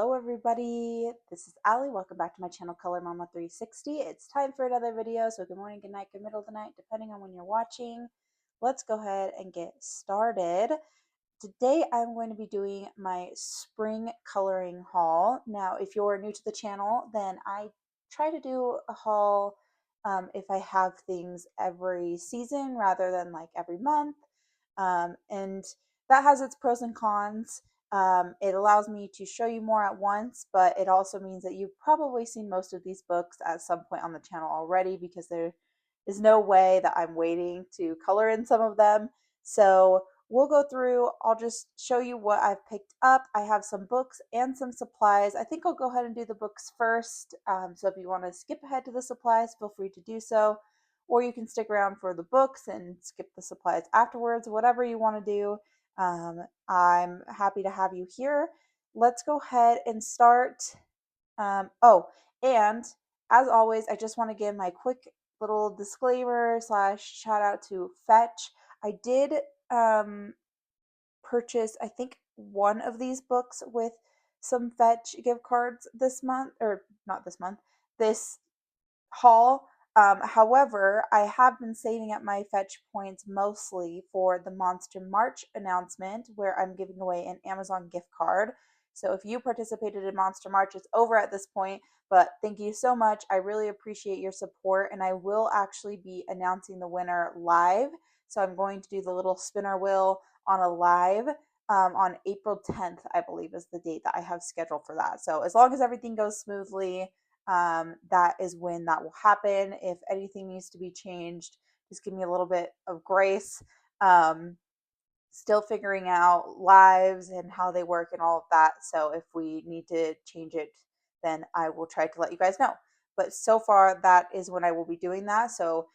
Hello everybody, this is Allie. Welcome back to my channel Color Mama 360. It's time for another video, so good morning, good night, good middle of the night, depending on when you're watching. Let's go ahead and get started. Today I'm going to be doing my spring coloring haul. Now, if you're new to the channel, then I try to do a haul if I have things every season rather than like every month. And that has its pros and cons. It allows me to show you more at once, but it also means that you've probably seen most of these books at some point on the channel already because there is no way that I'm waiting to color in some of them. So we'll go through, I'll just show you what I've picked up. I have some books and some supplies. I think I'll go ahead and do the books first. So if you want to skip ahead to the supplies, feel free to do so. Or you can stick around for the books and skip the supplies afterwards, whatever you want to do. I'm happy to have you here. Let's go ahead and start. And as always, I just want to give my quick little disclaimer slash shout out to Fetch. I did purchase, I think, one of these books with some Fetch gift cards this month, or not this month, this haul. However, I have been saving up my Fetch points mostly for the Monster March announcement where I'm giving away an Amazon gift card. So if you participated in Monster March, it's over at this point, but thank you so much. I really appreciate your support, and I will actually be announcing the winner live. So I'm going to do the little spinner wheel on a live on April 10th, I believe is the date that I have scheduled for that. So as long as everything goes smoothly, that is when that will happen. If anything needs to be changed, just give me a little bit of grace. Still figuring out lives and how they work and all of that. So if we need to change it, then I will try to let you guys know. But so far, that is when I will be doing that. So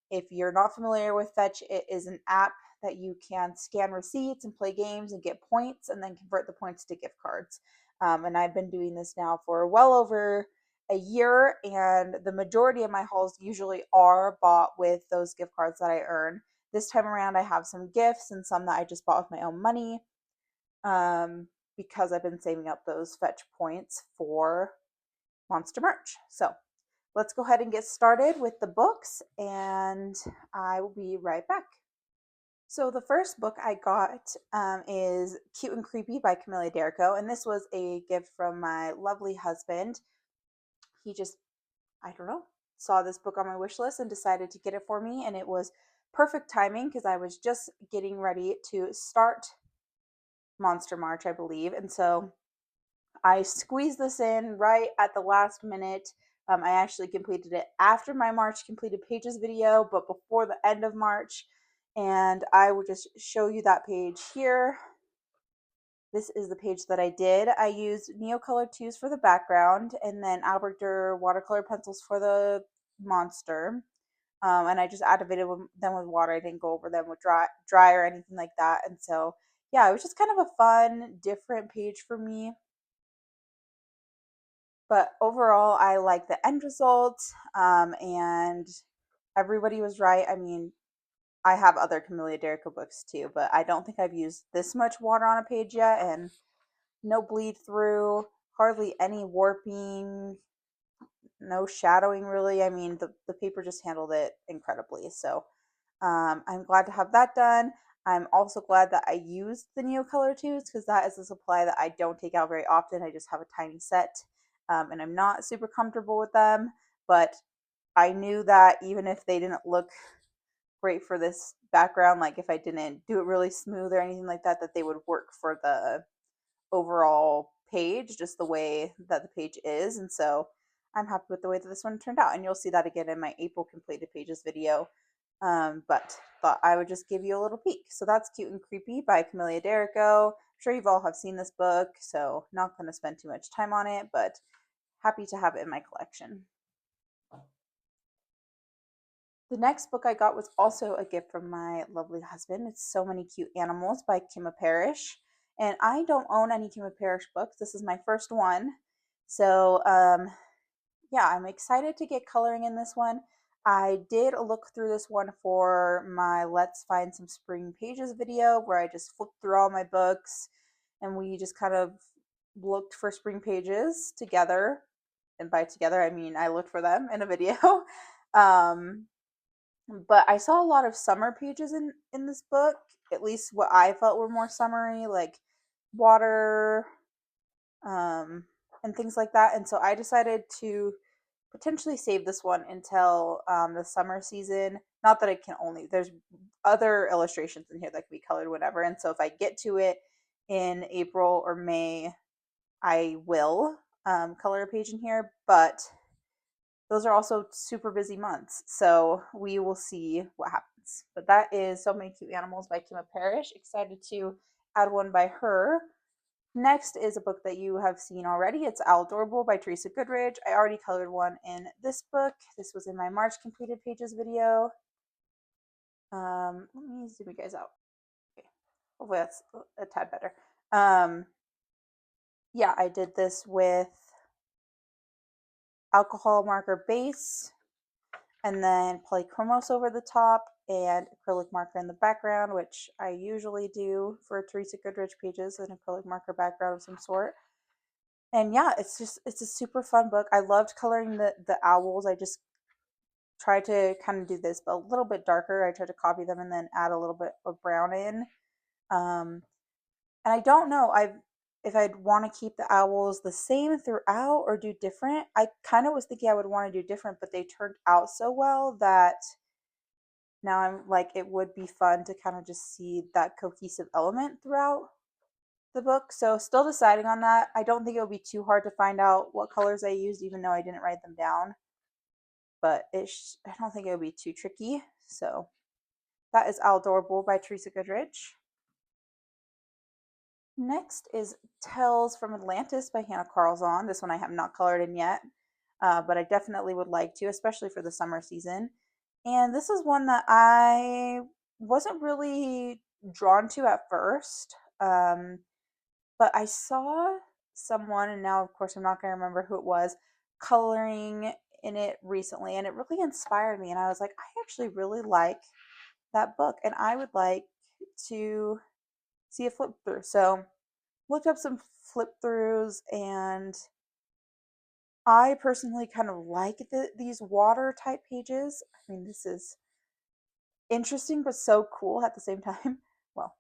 if you're not familiar with Fetch, it is an app that you can scan receipts and play games and get points and then convert the points to gift cards. And I've been doing this now for well over a year, and the majority of my hauls usually are bought with those gift cards that I earn. This time around, I have some gifts and some that I just bought with my own money because I've been saving up those Fetch points for Monster Merch. So let's go ahead and get started with the books, and I will be right back. So the first book I got is Cute and Creepy by Camilla Derrico, and this was a gift from my lovely husband. He just, I don't know, saw this book on my wish list and decided to get it for me, and it was perfect timing because I was just getting ready to start Monster March, I believe, and so I squeezed this in right at the last minute. I actually completed it after my March completed pages video, but before the end of March, and I will just show you that page here. This is the page that I did. I used Neocolor 2s for the background and then Albert Durr watercolor pencils for the monster. And I just activated them with water. I didn't go over them with dry or anything like that. And so, yeah, it was just kind of a fun, different page for me. But overall, I like the end result. And everybody was right. I mean, I have other Camilla Derrico books too, but I don't think I've used this much water on a page yet, and no bleed through, hardly any warping, no shadowing really. I mean, the paper just handled it incredibly. So I'm glad to have that done. I'm also glad that I used the Neocolor 2s because that is a supply that I don't take out very often. I just have a tiny set, and I'm not super comfortable with them, but I knew that even if they didn't look great for this background, like if I didn't do it really smooth or anything like that, that they would work for the overall page, just the way that the page is. And so I'm happy with the way that this one turned out, and you'll see that again in my April completed pages video. But thought I would just give you a little peek. So that's Cute and Creepy by Camilla Derrico. I'm sure you've all have seen this book, so not going to spend too much time on it, but happy to have it in my collection. The next book I got was also a gift from my lovely husband. It's So Many Cute Animals by Kimma Parrish. And I don't own any Kimma Parrish books. This is my first one. So, yeah, I'm excited to get coloring in this one. I did look through this one for my Let's Find Some Spring Pages video where I just flipped through all my books and we just kind of looked for spring pages together, and by together I mean I looked for them in a video. um, but I saw a lot of summer pages in this book, at least what I felt were more summery, like water, um, and things like that. And so I decided to potentially save this one until the summer season. Not that I can only, there's other illustrations in here that can be colored whenever. And so if I get to it in April or May, I will color a page in here. But those are also super busy months. So we will see what happens. But that is So Many Cute Animals by Kima Parrish. Excited to add one by her. Next is a book that you have seen already. It's Al Adorable by Teresa Goodridge. I already colored one in this book. This was in my March completed pages video. Let me zoom you guys out. Okay. Hopefully that's a tad better. Yeah, I did this with alcohol marker base and then polychromos over the top and acrylic marker in the background, which I usually do for Teresa Goodridge pages, an acrylic marker background of some sort. And yeah, it's a super fun book. I loved coloring the owls. I just tried to kind of do this, but a little bit darker. I tried to copy them and then add a little bit of brown in. And I don't know if I'd want to keep the owls the same throughout or do different. I kind of was thinking I would want to do different, but they turned out so well that now I'm like it would be fun to kind of just see that cohesive element throughout the book. So still deciding on that. I don't think it would be too hard to find out what colors I used, even though I didn't write them down. But I don't think it would be too tricky. So that is Adorable by Teresa Goodridge. Next is Tales from Atlantis by Hannah Carlzon. This one I have not colored in yet, but I definitely would like to, especially for the summer season. And this is one that I wasn't really drawn to at first. But I saw someone, and now of course I'm not going to remember who it was, coloring in it recently, and it really inspired me. And I was like, I actually really like that book, and I would like to see a flip through. So looked up some flip throughs, and I personally kind of like these water type pages. I mean, this is interesting but so cool at the same time. Well,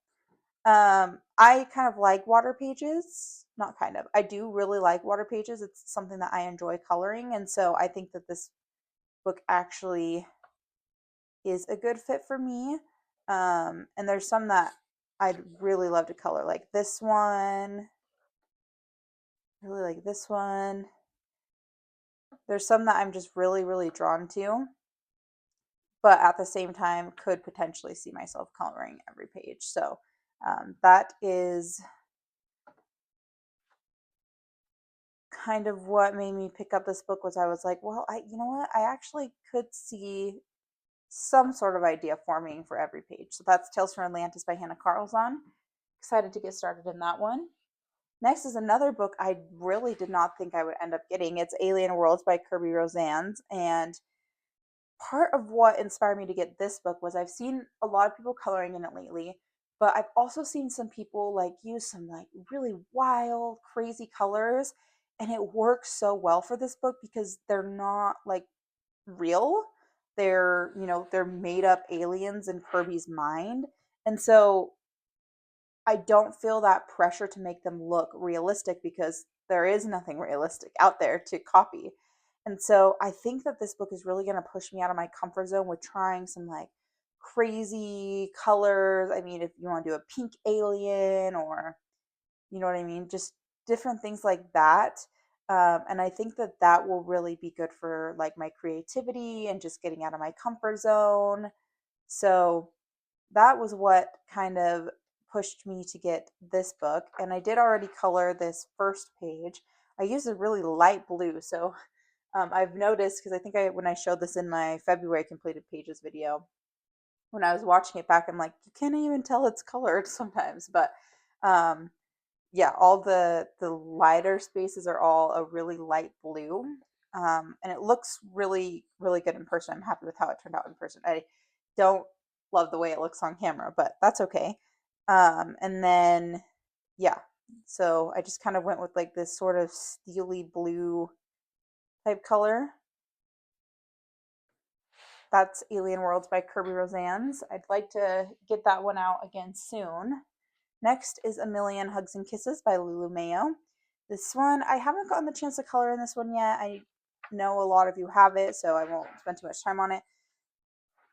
I kind of like water pages. Not kind of. I do really like water pages. It's something that I enjoy coloring, and so I think that this book actually is a good fit for me. And there's some that I'd really love to color, like this one. Really like this one. There's some that I'm just really, really drawn to, but at the same time could potentially see myself coloring every page. So that is kind of what made me pick up this book. Was I was like, well, you know what, I actually could see some sort of idea forming for every page. So that's Tales from Atlantis by Hannah Carlzon. Excited to get started in that one. Next is another book I really did not think I would end up getting. It's Alien Worlds by Kirby Rosannes. And part of what inspired me to get this book was I've seen a lot of people coloring in it lately, but I've also seen some people like use some like really wild, crazy colors, and it works so well for this book because they're not like real. They're, they're made up aliens in Kirby's mind. And so I don't feel that pressure to make them look realistic because there is nothing realistic out there to copy. And so I think that this book is really going to push me out of my comfort zone with trying some like crazy colors. I mean, if you want to do a pink alien or, you know what I mean, just different things like that. And I think that that will really be good for like my creativity and just getting out of my comfort zone. So that was what kind of pushed me to get this book. And I did already color this first page. I used a really light blue. So I've noticed, because I think when I showed this in my February completed pages video, when I was watching it back, I'm like, you can't even tell it's colored sometimes. But um, yeah, all the lighter spaces are all a really light blue. And it looks really, really good in person. I'm happy with how it turned out in person. I don't love the way it looks on camera, but that's okay. And then, yeah, So I just kind of went with like this sort of steely blue type color. That's Alien Worlds by Kirby Rosannes. I'd like to get that one out again soon. Next is A Million Hugs and Kisses by Lulu Mayo. This one, I haven't gotten the chance to color in this one yet. I know a lot of you have it, so I won't spend too much time on it.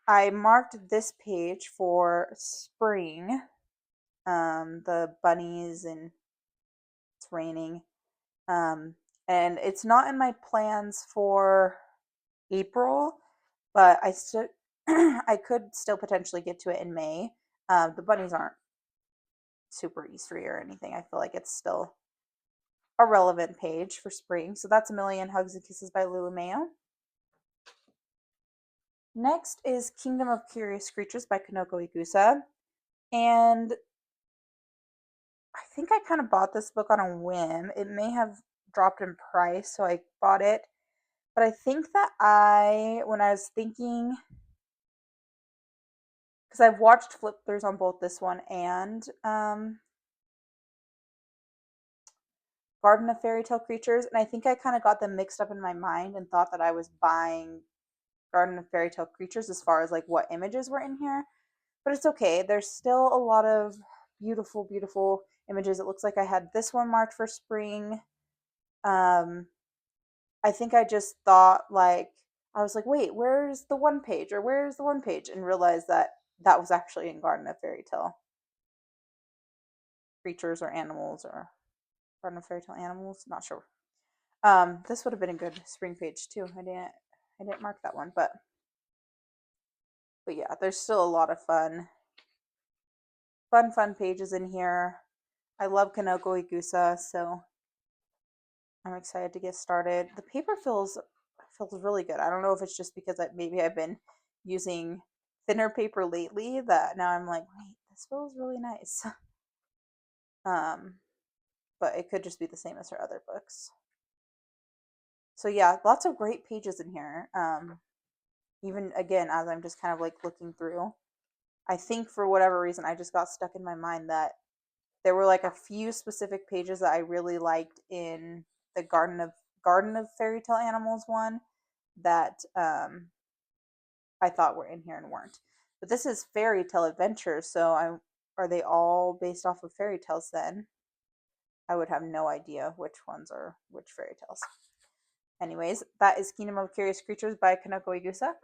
I marked this page for spring, the bunnies, and it's raining. Um, and it's not in my plans for April, but I still I could still potentially get to it in May. The bunnies aren't super Eastery or anything. I feel like it's still a relevant page for spring. So that's A Million Hugs and Kisses by Lulu Mayo. Next is Kingdom of Curious Creatures by Kanoko Igusa. And I think I kind of bought this book on a whim. It may have dropped in price, so I bought it. But I think that when I was thinking, because I've watched flip throughs on both this one and Garden of Fairy Tale Creatures, and I think I kind of got them mixed up in my mind and thought that I was buying Garden of Fairy Tale Creatures as far as like what images were in here. But it's okay. There's still a lot of beautiful, beautiful images. It looks like I had this one marked for spring. I think I just thought like I was like, wait, where's the one page or where's the one page, and realized that that was actually in Garden of Fairy Tale Creatures or Animals or Garden of Fairy Tale Animals. Not sure. This would have been a good spring page too. I didn't mark that one, but yeah, there's still a lot of fun pages in here. I love Kanoko Igusa, so I'm excited to get started. The paper feels really good. I don't know if it's just because maybe I've been using thinner paper lately that now I'm like, wait, this feels really nice. um, but it could just be the same as her other books. So yeah, lots of great pages in here. Even again, as I'm just kind of like looking through, I think for whatever reason, I just got stuck in my mind that there were like a few specific pages that I really liked in the Garden of Fairy Tale Animals one that I thought were in here and weren't. But this is fairy tale adventures, so are they all based off of fairy tales then? I would have no idea which ones are which fairy tales. Anyways, that is Kingdom of Curious Creatures by Kanoko Igusa.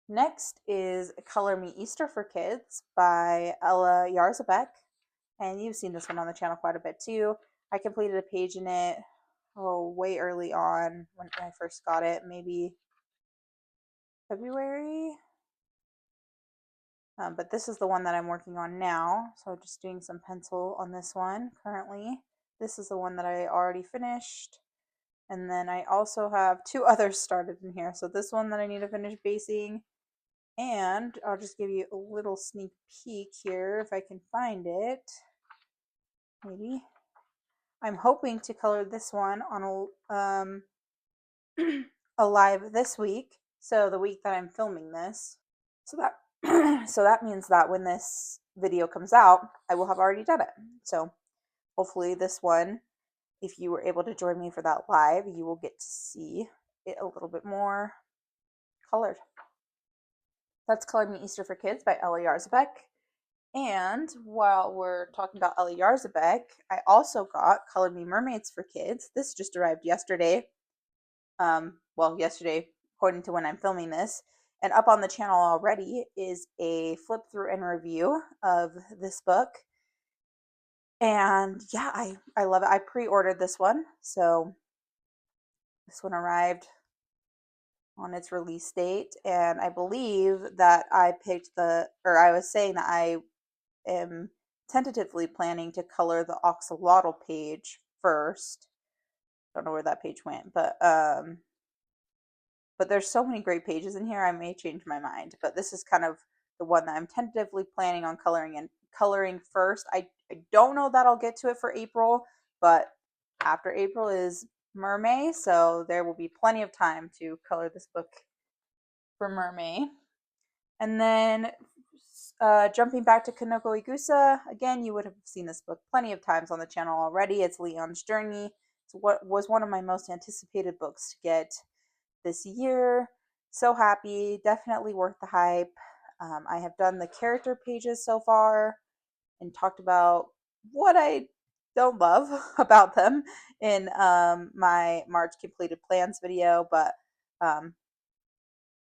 Next is Color Me Easter for Kids by Ella Yarzabek. And you've seen this one on the channel quite a bit too. I completed a page in it way early on when I first got it, maybe February. But this is the one that I'm working on now. So just doing some pencil on this one currently. This is the one that I already finished. And then I also have two others started in here. So this one that I need to finish basing. And I'll just give you a little sneak peek here if I can find it. Maybe. I'm hoping to color this one on a live this week. So the week that I'm filming this. So that means that when this video comes out, I will have already done it. So hopefully this one, if you were able to join me for that live, you will get to see it a little bit more colored. That's Color Me Easter for Kids by Ella Yarzabek. And while we're talking about Ella Yarzabek, I also got Color Me Mermaids for Kids. This just arrived yesterday. Yesterday, according to when I'm filming this. And up on the channel already is a flip through and review of this book. And yeah, I love it. I pre-ordered this one. So this one arrived on its release date. And I believe that I was saying that I am tentatively planning to color the Oxalotl page first. Don't know where that page went, but there's so many great pages in here, I may change my mind. But this is kind of the one that I'm tentatively planning on coloring first. I don't know that I'll get to it for April, but after April is Mermay, so there will be plenty of time to color this book for Mermay. And then Jumping back to Kanoko Igusa, again, you would have seen this book plenty of times on the channel already. It's Leon's Journey. It's what was one of my most anticipated books to get this year. So happy, definitely worth the hype. I have done the character pages so far and talked about what I don't love about them in my March completed plans video, but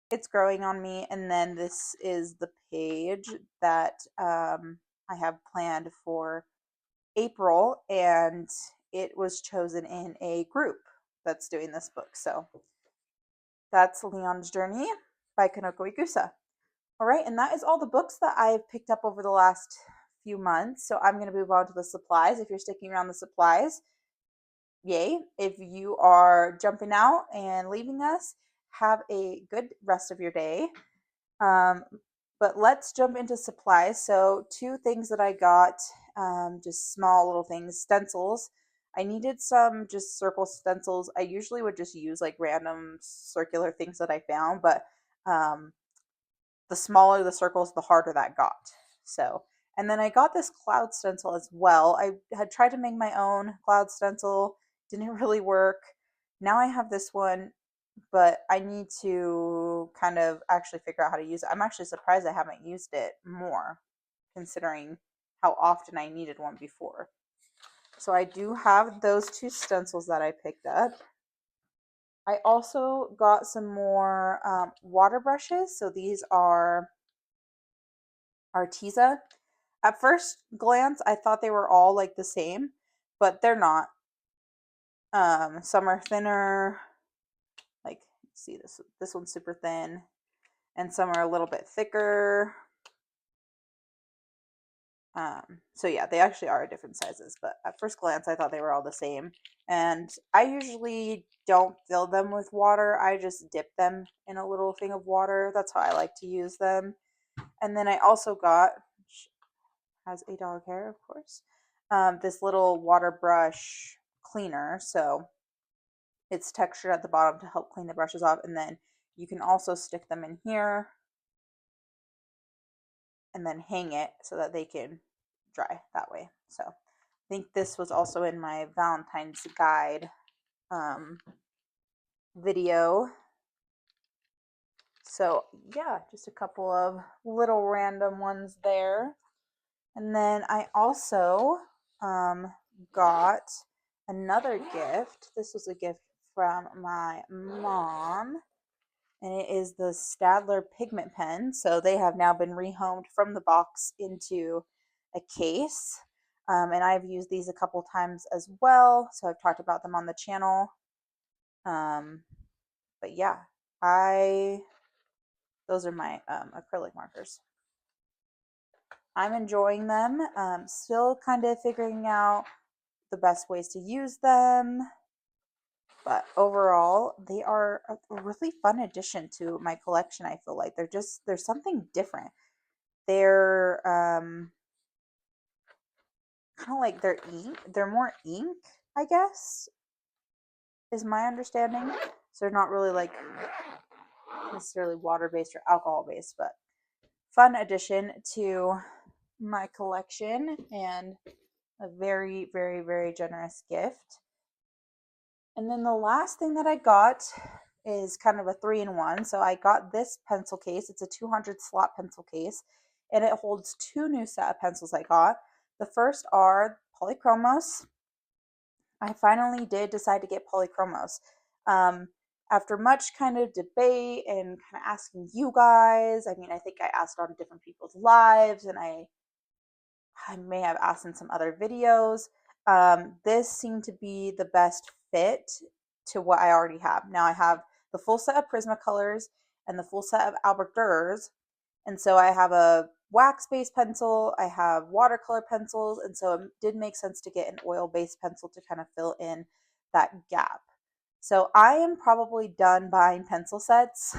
it's growing on me. And then this is the page that I have planned for April, and it was chosen in a group that's doing this book. So that's Leon's Journey by Kanoko Igusa. All right, and that is all the books that I've picked up over the last few months. So I'm going to move on to the supplies. If you're sticking around the supplies, yay. If you are jumping out and leaving us, have a good rest of your day. Um, but let's jump into supplies. So, two things that I got, just small little things, stencils. I needed some just circle stencils. I usually would just use like random circular things that I found, but um, the smaller the circles, the harder that got. So, and then I got this cloud stencil as well. I had tried to make my own cloud stencil, didn't really work. Now I have this one, but I need to kind of actually figure out how to use it. I'm actually surprised I haven't used it more, considering how often I needed one before. So I do have those two stencils that I picked up. I also got some more water brushes. So these are Arteza. At first glance, I thought they were all like the same, but they're not. Some are thinner, like see this one's super thin, and some are a little bit thicker. So yeah, they actually are different sizes, but at first glance, I thought they were all the same. And I usually don't fill them with water. I just dip them in a little thing of water. That's how I like to use them. And then I also got, which has a dog hair, of course, this little water brush cleaner. So it's textured at the bottom to help clean the brushes off. And then you can also stick them in here and then hang it so that they can dry that way. So I think this was also in my Valentine's guide video. So yeah, just a couple of little random ones there. And then I also got another gift. This was a gift from my mom, and it is the Staedtler pigment pen. So they have now been rehomed from the box into a case. And I've used these a couple times as well. So I've talked about them on the channel. But yeah, those are my acrylic markers. I'm enjoying them. Still kind of figuring out the best ways to use them. But overall, they are a really fun addition to my collection. I feel like there's something different. They're kind of like they're more ink, I guess, is my understanding. So they're not really like necessarily water based or alcohol based, but fun addition to my collection and a very, very, very generous gift. And then the last thing that I got is kind of a 3-in-1. So I got this pencil case. It's a 200 slot pencil case, and it holds two new set of pencils I got. The first are Polychromos. I finally did decide to get Polychromos. After much kind of debate and kind of asking you guys, I mean, I think I asked on different people's lives, and I may have asked in some other videos. This seemed to be the best fit to what I already have. Now I have the full set of Prismacolors and the full set of Albert Dürer. And so I have a wax-based pencil, I have watercolor pencils, and so it did make sense to get an oil-based pencil to kind of fill in that gap. So I am probably done buying pencil sets.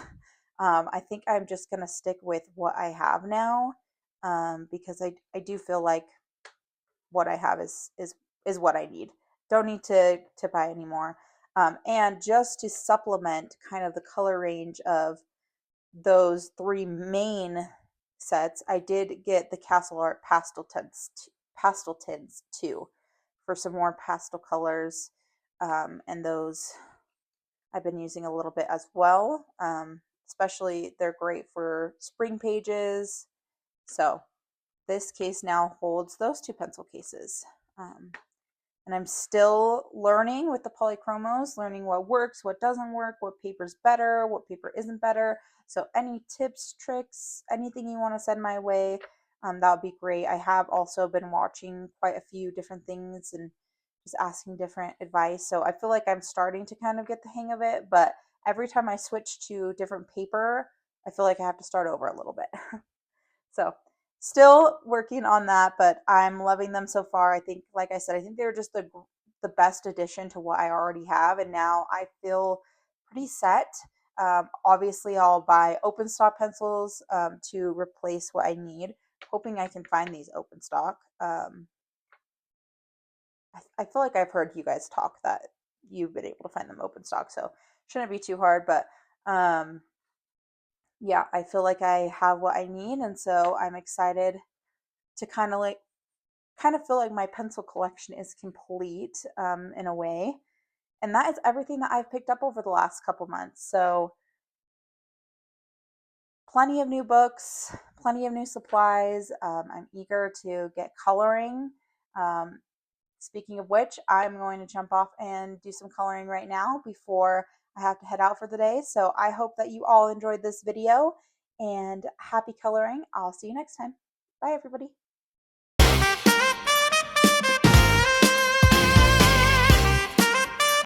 I think I'm just going to stick with what I have now, because I do feel like what I have is what I need. Don't need to buy any more. And just to supplement kind of the color range of those three main sets. I did get the Castle Art pastel tints too, for some more pastel colors, and those I've been using a little bit as well. Especially they're great for spring pages. So this case now holds those two pencil cases. And I'm still learning with the polychromos, learning what works, what doesn't work, what paper's better, what paper isn't better. So any tips, tricks, anything you want to send my way, that would be great. I have also been watching quite a few different things and just asking different advice. So I feel like I'm starting to kind of get the hang of it, but every time I switch to different paper, I feel like I have to start over a little bit. So still working on that, but I'm loving them so far. I think, like I said, I think they're just the best addition to what I already have, and now I feel pretty set. Obviously, I'll buy open stock pencils to replace what I need. Hoping I can find these open stock. I feel like I've heard you guys talk that you've been able to find them open stock, so shouldn't be too hard. But yeah, I feel like I have what I need, and so I'm excited to kind of feel like my pencil collection is complete, in a way. And that is everything that I've picked up over the last couple months. So plenty of new books, plenty of new supplies. I'm eager to get coloring. Um, Speaking of which, I'm going to jump off and do some coloring right now before I have to head out for the day. So I hope that you all enjoyed this video, and happy coloring. I'll see you next time. Bye, everybody.